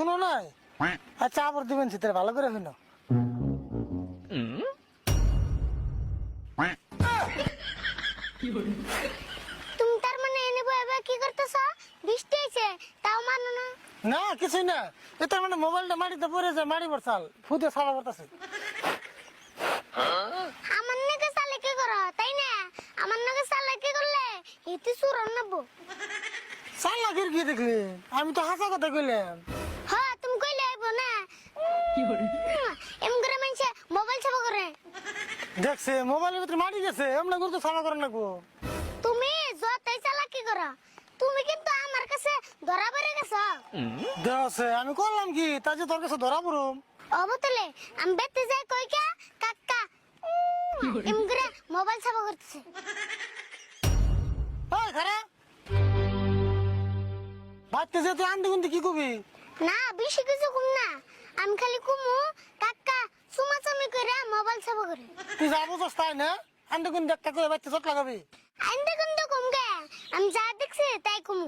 শুনো নাই আচ্ছা আবার দিবেন শীতের ভালো করে শুনো তুমি তার মানে এনে বইবে কি করতেছ? বৃষ্টি হইছে তাও মানো না? না কিছুই না এটা মানে মোবাইলটা মাটিতে পড়ে যায় মাটি পড়ছাল ফুটে সারা করতেছে আমার নাকি চালে কি করো তাই না? আমার নাকি চালে কি করলে ইতি সুরন নেবো। চাল লাগির কি দেখলি আমি তো হাসা কথা কইলাম হ্যাঁ তুমি কইলে আইবো না এম করে মানছে মোবাইল ছাপা করে। দেখছে মোবাইলের ভিতরে মাটি গেছে এমন করে তো সাফা করে নাকবো তুমি যতই চালাকি করো তুমি কিন্তু আমার কাছে ধরা পড়ে গেছো। দেখছে আমি করলাম কি তা যে তোর কাছে ধরা পড়ুম অবতলে আমি বেতে যাই কই কা কাকা এম করে মোবাইল ছাপা করতেছে। ওই খারা বাচ্চা যে তুই আনতে কুনতে কি কবি না বেশি কিছু কম না আমি খালি কুমু কাকা সুমাচামি করে মোবাইল ছাপা করে। তুই যাবো চাস তাই না আনতে কুন দেখা করে বাচ্চা চট লাগাবি আইন্দা কিন্তু কম গে আমি যা দেখছি তাই কুমু।